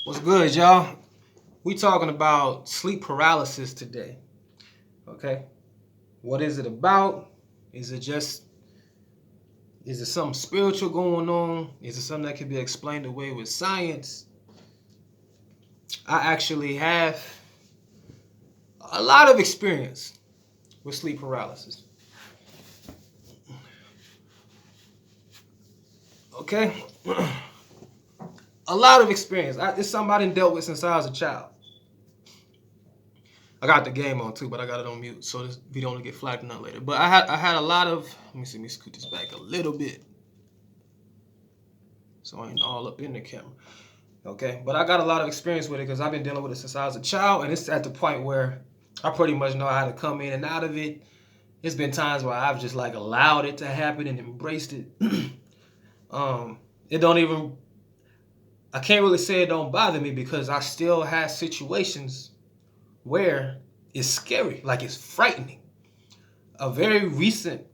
What's good, y'all? We talking about sleep paralysis today. Okay, what is it about? Is it just is it something spiritual going on? Is it something that can be explained away with science? I actually have a lot of experience with sleep paralysis. Okay, a lot of experience. It's something I done dealt with since I was a child. I got the game on too, but I got it on mute, so this video don't get flagged out later. But I had a lot of. Let me scoot this back a little bit, so I ain't all up in the camera. Okay, but I got a lot of experience with it because I've been dealing with it since I was a child, and it's at the point where I pretty much know how to come in and out of it. It's been times where I've just like allowed it to happen and embraced it. It don't even. I can't really say it don't bother me because I still have situations where it's scary, like it's frightening. A very recent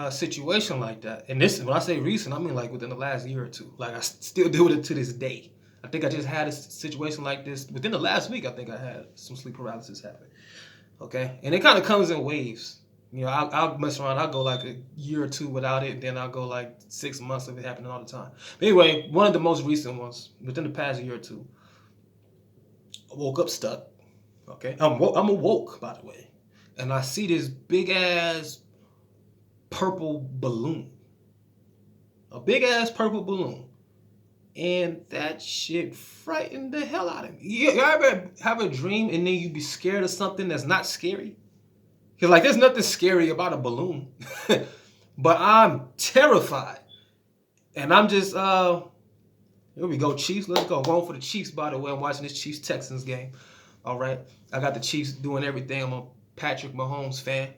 situation like that, and this, when I say recent, I mean like within the last year or two. Like I still deal with it to this day. I think I just had a situation like this within the last week. I think I had some sleep paralysis happen. Okay, and it kind of comes in waves. You know, I'll mess around. I'll go like a year or two without it, then I'll go like 6 months of it happening all the time. But anyway, one of the most recent ones within the past year or two, I woke up stuck. Okay, I'm awoke, by the way, and I see this big ass purple balloon, a big ass purple balloon, and that shit frightened the hell out of me. You ever have a dream and then you be scared of something that's not scary? Cause like there's nothing scary about a balloon, but I'm terrified, and I'm just here we go, Chiefs. Let's go. I'm going for the Chiefs, by the way. I'm watching this Chiefs Texans game. All right, I got the Chiefs doing everything. I'm a Patrick Mahomes fan.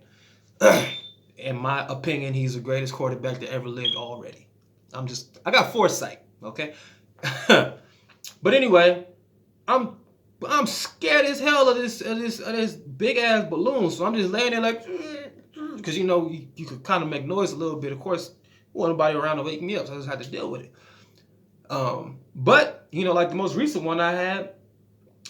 In my opinion, he's the greatest quarterback that ever lived already. I got foresight, okay? But anyway, I'm scared as hell of this big ass balloon. So I'm just laying there like, because you know you could kind of make noise a little bit. Of course, nobody around to wake me up, so I just had to deal with it. But you know, like the most recent one I had,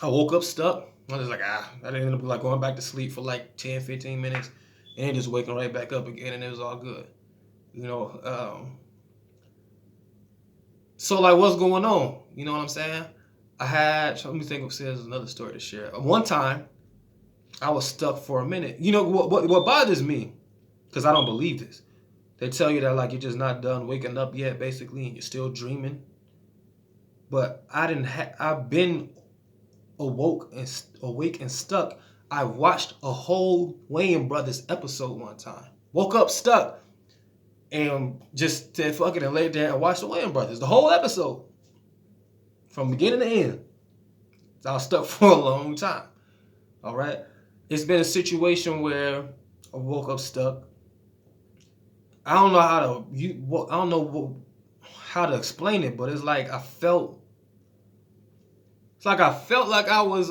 I woke up stuck. I was like, I ended up like going back to sleep for like 10, 15 minutes, and then just waking right back up again, and it was all good. You know, so like what's going on? You know what I'm saying? Let me think if there's another story to share. One time, I was stuck for a minute. You know, what bothers me, because I don't believe this. They tell you that like you're just not done waking up yet, basically, and you're still dreaming. But I've been awake and stuck. I watched a whole Wayans Brothers episode one time. Woke up stuck and just said fuck it and laid there and watched the Wayans Brothers. The whole episode. From beginning to end. So I was stuck for a long time. All right? It's been a situation where I woke up stuck. I don't know how to explain it, but it's like I felt like I was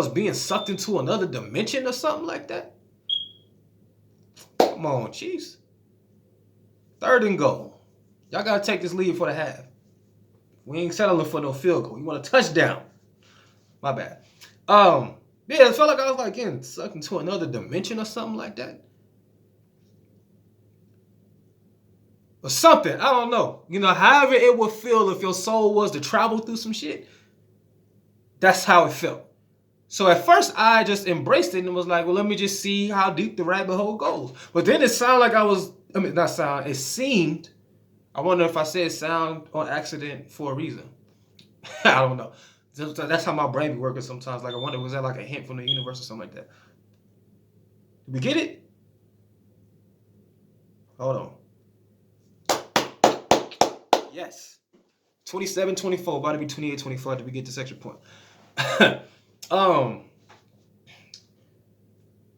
being sucked into another dimension or something like that. Come on, Chiefs. 3rd and goal. Y'all gotta take this lead for the half. We ain't settling for no field goal. You want a touchdown. My bad. Yeah, it felt like I was like getting sucked into another dimension or something like that. Or something. I don't know. You know, however it would feel if your soul was to travel through some shit. That's how it felt. So at first I just embraced it and was like, well, let me just see how deep the rabbit hole goes. But then it sounded like it seemed, I wonder if I said sound on accident for a reason. I don't know. That's how my brain be working sometimes. Like I wonder, was that like a hint from the universe or something like that? Did we get it? Hold on. Yes. 27-24, about to be 28-24 after we get this extra point.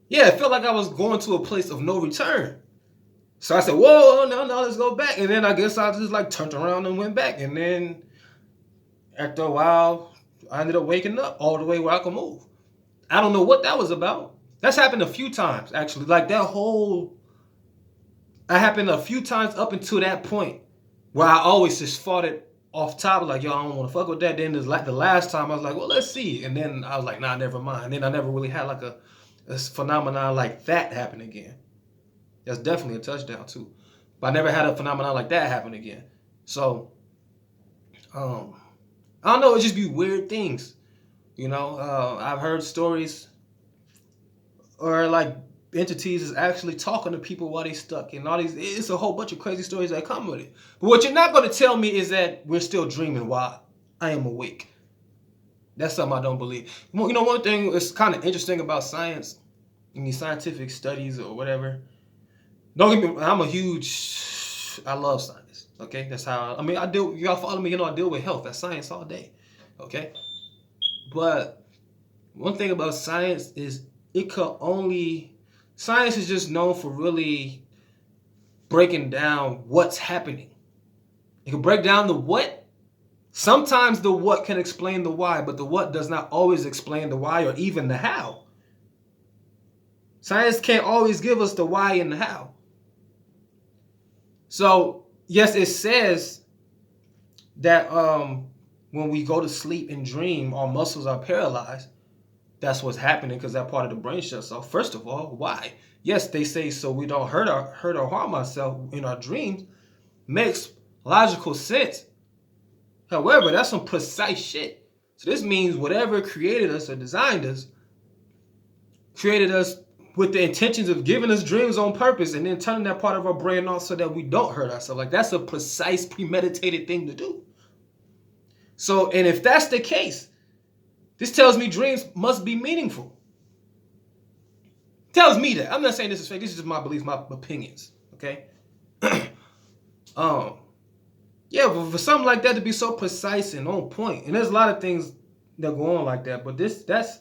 Yeah, it felt like I was going to a place of no return. So I said, whoa, no, let's go back. And then I guess I just like turned around and went back. And then after a while, I ended up waking up all the way where I could move. I don't know what that was about. That's happened a few times, actually. Like that happened a few times up until that point where I always just fought it off top, like, yo, I don't want to fuck with that. Then there's like the last time I was like, well, let's see. And then I was like, nah, never mind. And then I never really had like a phenomenon like that happen again. That's definitely a touchdown too. But I never had a phenomenon like that happen again. So, I don't know. It just be weird things. You know, I've heard stories or like entities is actually talking to people while they stuck and all these. It's a whole bunch of crazy stories that come with it. But what you're not going to tell me is that we're still dreaming while I am awake. That's something I don't believe. You know, one thing that's kind of interesting about science and these scientific studies or whatever. Don't get me. I love science. Okay, that's how. I mean, I deal. Y'all follow me. You know, I deal with health. That's science all day. Okay, but one thing about science is science is just known for really breaking down what's happening. It can break down the what. Sometimes the what can explain the why, but the what does not always explain the why or even the how. Science can't always give us the why and the how. So, yes, it says that when we go to sleep and dream, our muscles are paralyzed. That's what's happening because that part of the brain shuts off. First of all, why? Yes, they say so we don't hurt or harm ourselves in our dreams. Makes logical sense. However, that's some precise shit. So this means whatever created us or designed us, created us with the intentions of giving us dreams on purpose and then turning that part of our brain off so that we don't hurt ourselves. Like, that's a precise, premeditated thing to do. So, and if that's the case, this tells me dreams must be meaningful. Tells me that. I'm not saying this is fake. This is just my beliefs, my opinions. Okay? Yeah, but for something like that to be so precise and on point, and there's a lot of things that go on like that, but that's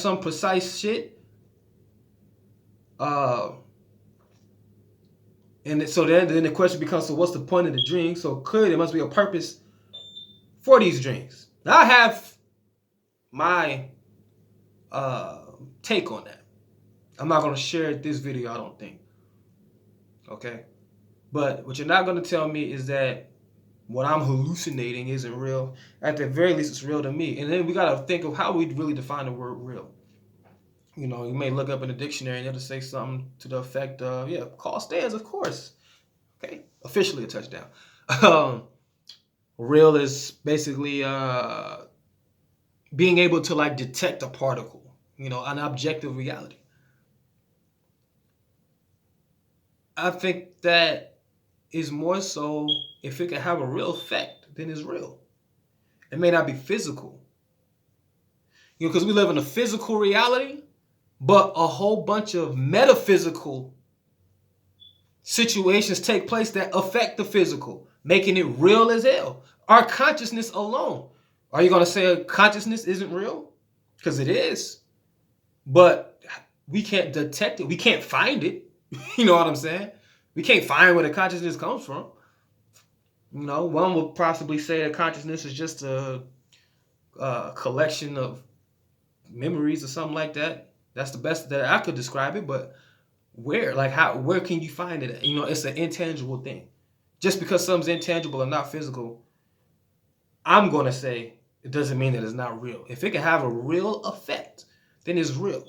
some precise shit. And so then the question becomes, so what's the point of the dream? So clearly there must be a purpose for these dreams. Now I have my take on that. I'm not going to share this video, I don't think. Okay? But what you're not going to tell me is that what I'm hallucinating isn't real. At the very least, it's real to me. And then we got to think of how we really define the word real. You know, you may look up in the dictionary and it'll say something to the effect of, yeah, call stands, of course. Okay? Officially a touchdown. Real is basically being able to, like, detect a particle. You know, an objective reality. I think that is more so, if it can have a real effect, then it's real. It may not be physical. You know, because we live in a physical reality, but a whole bunch of metaphysical situations take place that affect the physical, making it real as hell. Our consciousness alone. Are you going to say consciousness isn't real? Because it is. But we can't detect it. We can't find it. You know what I'm saying? We can't find where the consciousness comes from. You know, one would possibly say that consciousness is just a collection of memories or something like that. That's the best that I could describe it. But where? Like, where can you find it? You know, it's an intangible thing. Just because something's intangible and not physical, I'm going to say it doesn't mean that it's not real. If it can have a real effect, then it's real.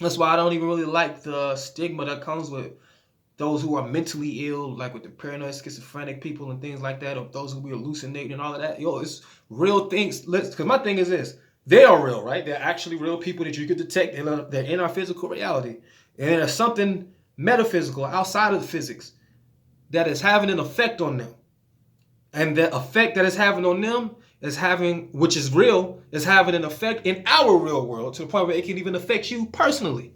That's why I don't even really like the stigma that comes with those who are mentally ill, like with the paranoid schizophrenic people and things like that, or those who be hallucinating and all of that. Yo, it's real things. Because my thing is this. They are real, right? They're actually real people that you could detect. They're in our physical reality. And there's something metaphysical outside of the physics that is having an effect on them. And the effect that it's having on them is having, which is real, is having an effect in our real world to the point where it can even affect you personally.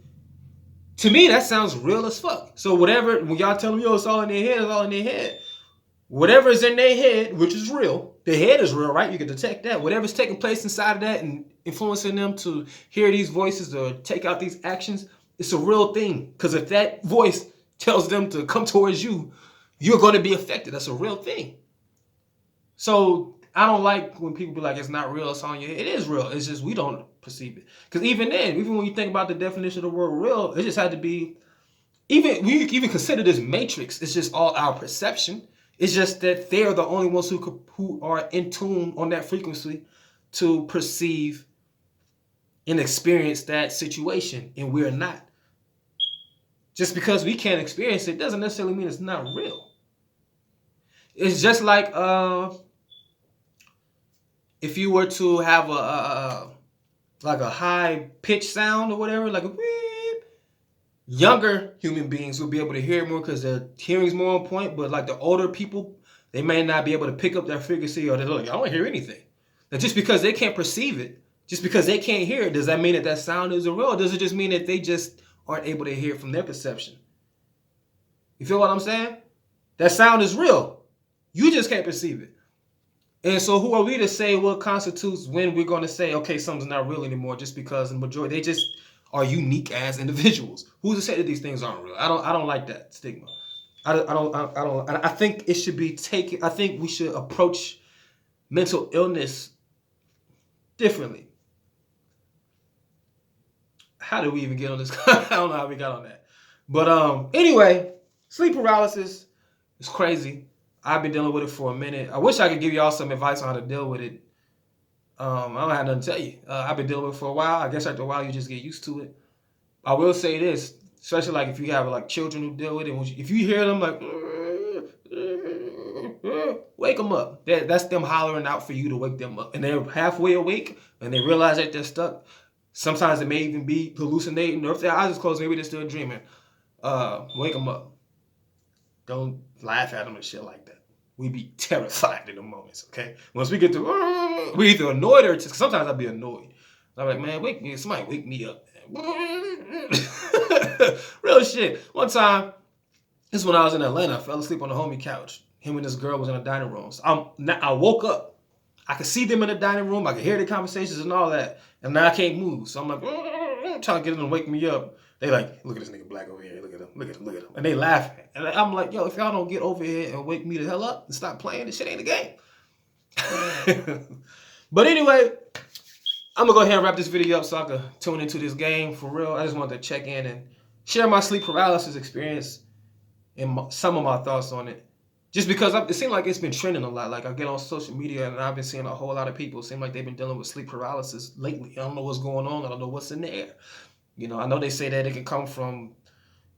To me, that sounds real as fuck. So whatever, when y'all tell them, yo, it's all in their head, it's all in their head. Whatever is in their head, which is real, the head is real, right? You can detect that. Whatever's taking place inside of that and influencing them to hear these voices or take out these actions, it's a real thing. Because if that voice tells them to come towards you, you're going to be affected. That's a real thing. So I don't like when people be like, it's not real, it's on your head. It is real. It's just we don't perceive it. Because even then, even when you think about the definition of the word real, it just had to be, we even consider this matrix. It's just all our perception. It's just that they're the only ones who are in tune on that frequency to perceive and experience that situation, and we're not. Just because we can't experience it doesn't necessarily mean it's not real. It's just like if you were to have like a high pitch sound or whatever, like a beep, younger human beings will be able to hear it more because their hearing's more on point. But like the older people, they may not be able to pick up that frequency, or they're like, I don't hear anything. Now, just because they can't perceive it, just because they can't hear it, does that mean that that sound isn't real? Or does it just mean that they just aren't able to hear it from their perception? You feel what I'm saying? That sound is real. You just can't perceive it. And so who are we to say what constitutes when we're going to say, okay, something's not real anymore, just because the majority, they just are unique as individuals. Who's to say that these things aren't real? I don't like that stigma. I think it should be taken. I think we should approach mental illness differently. How did we even get on this? I don't know how we got on that. But anyway, sleep paralysis is crazy. I've been dealing with it for a minute. I wish I could give y'all some advice on how to deal with it. I don't have nothing to tell you. I've been dealing with it for a while. I guess after a while you just get used to it. I will say this, especially like if you have like children who deal with it, if you hear them like, wake them up. That's them hollering out for you to wake them up. And they're halfway awake and they realize that they're stuck. Sometimes it may even be hallucinating, or if their eyes are closed, maybe they're still dreaming. Wake them up. Don't laugh at them and shit like that. We be terrified in the moments, okay? Once we get to, we either annoyed or just, sometimes I'll be annoyed. I'm like, man, wake me, somebody wake me up. Real shit. One time, this is when I was in Atlanta, I fell asleep on the homie couch. Him and this girl was in the dining room. So I woke up. I could see them in the dining room. I could hear the conversations and all that. And now I can't move. So I'm like, trying to get them to wake me up. They like, look at this nigga black over here. Look at him. Look at him. Look at him. And they laughing. And I'm like, yo, if y'all don't get over here and wake me the hell up and stop playing, this shit ain't a game. But anyway, I'm going to go ahead and wrap this video up so I can tune into this game for real. I just wanted to check in and share my sleep paralysis experience and some of my thoughts on it. Just because it seems like it's been trending a lot. Like I get on social media and I've been seeing a whole lot of people seem like they've been dealing with sleep paralysis lately. I don't know what's going on. I don't know what's in the air. You know, I know they say that it can come from,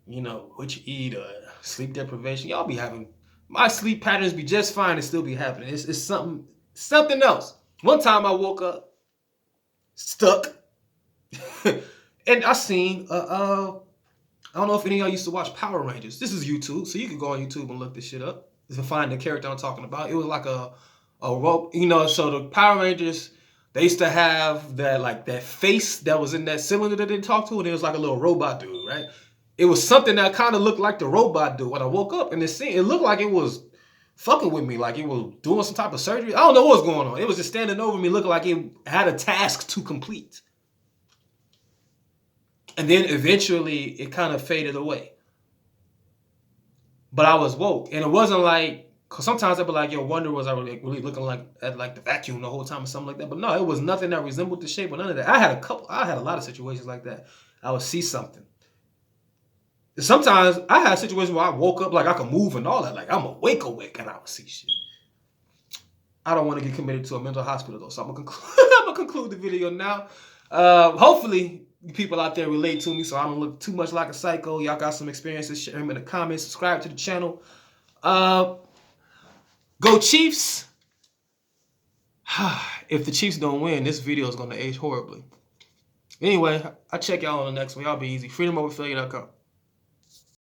you know, what you eat or sleep deprivation. Y'all be having, my sleep patterns be just fine and still be happening. It's something else. One time I woke up stuck and I seen, I don't know if any of y'all used to watch Power Rangers. This is YouTube, so you can go on YouTube and look this shit up to find the character I'm talking about. It was like a rope, you know, so the Power Rangers, they used to have that face that was in that cylinder that they talked to, and it was like a little robot dude, right? It was something that kind of looked like the robot dude. When I woke up and it looked like it was fucking with me, like it was doing some type of surgery. I don't know what was going on. It was just standing over me looking like it had a task to complete. And then eventually it kind of faded away. But I was woke. And it wasn't like, because sometimes I'd be like, yo, wonder was I really looking like at like the vacuum the whole time or something like that. But no, it was nothing that resembled the shape or none of that. I had a lot of situations like that. I would see something. Sometimes I had situations where I woke up like I could move and all that. Like I'm awake and I would see shit. I don't want to get committed to a mental hospital though. So I'm going to conclude the video now. Hopefully people out there relate to me so I don't look too much like a psycho. Y'all got some experiences, share them in the comments, subscribe to the channel. Go Chiefs. If the Chiefs don't win, this video is going to age horribly. Anyway, I'll check y'all on the next one. Y'all be easy. freedomoverfailure.com.